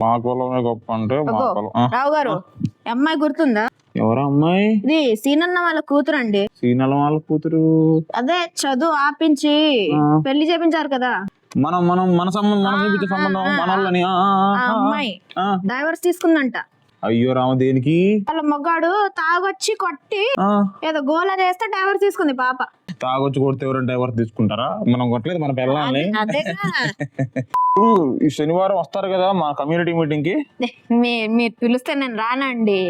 మా కులమే గొప్ప అంటే మా అగో, కులం. రావు గారు అమ్మాయి గుర్తుందా? ఎవరా అమ్మాయి? ఇది సీనన్న వాళ్ళ కూతురండి. సీనల వాళ్ళ కూతురు. అదే చదువు ఆపించి పెళ్లి చేపించారు కదా. మనం మనం మన సంబంధం మనం చూపించే సంబంధం మన వాళ్ళని. ఆ అమ్మాయి డైవర్స్ తీసుకుందంట. అయ్యో రామ, దేనికి? వాళ్ళ మగాడు తాగొచ్చి కొట్టి ఏదో గోల చేస్తే డైవర్స్ తీసుకుంది పాప. తాగొచ్చి కొడితే ఎవరైనా డైవర్స్ తీసుకుంటారా? మనం కొట్టలేదు మన పిల్లల్ని. ఈ శనివారం వస్తారు కదా మా కమ్యూనిటీ మీటింగ్ కి. మీరు పిలిస్తే నేను రానండి.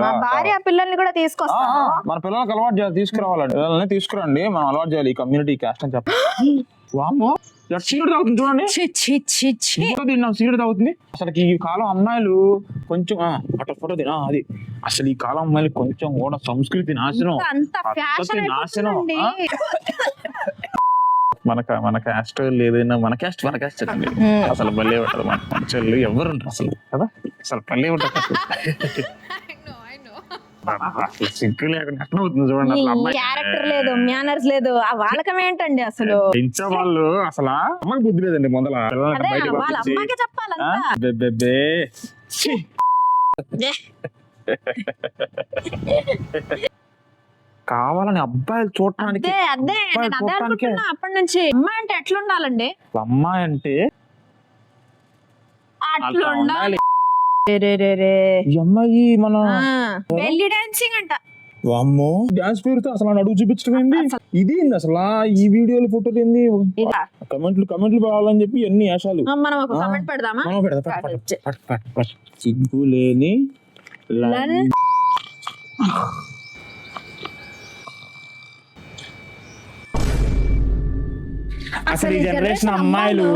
మా భార్య పిల్లల్ని కూడా తీసుకొస్తాను. మన పిల్లలకి అలవాటు చేయాలి, తీసుకురావాలండి. పిల్లల్ని తీసుకురండి, మనం అలవాటు చేయాలి ఈ కమ్యూనిటీ క్యాస్ట్ అని చెప్పి. వామ్మో, సీరియడ్ తాగుతుంది చూడండి. సీరియడ్ తాగుతుంది. అసలు ఈ కాలం అమ్మాయిలు కొంచెం ఫోటో తినా అది. అసలు ఈ కాలం అమ్మాయిలు కొంచెం కూడా సంస్కృతి నాశనం, నాశనం. మన క్యాస్ట్ ఏదైనా మన క్యాస్ట్ చెప్పండి. అసలు భలే ఉంటుంది మన చెల్లు ఎవరు ఉంటారు అసలు కదా. అసలు భలే ఉంటుంది. సిగ్గు లేకుండా అట్లా అవుతుంది చూడండి. క్యారెక్టర్ లేదు, మేనర్స్ లేదు. ఆ వాళ్ళకం ఏంటండి అసలు? పెంచే వాళ్ళు అసలు అమ్మకి బుద్ధి లేదండి. మొదల వాళ్ళ అమ్మకే చెప్పాలంతా. కావాలని అబ్బాయిలు చూడటానికి. అప్పటి నుంచి అమ్మాయి అంటే ఎట్లుండాలండి? అమ్మాయి అంటే అట్లా ఉండాలి. అమ్మాయి మన బెల్లీ డాన్సింగ్ అంట. వామ్మో, డాన్స్ పేరుతో అసలు అడుగు చూపించడం ఏంది? ఇది అసలు ఈ వీడియోలు ఫోటోలు ఏంది? కమెంట్లు కావాలని చెప్పి ఎన్ని వేషాలు. మనం ఒక కమెంట్ పెడదామా? సిగ్గు లేని అసలు ఈ జనరేషన్ అమ్మాయిలు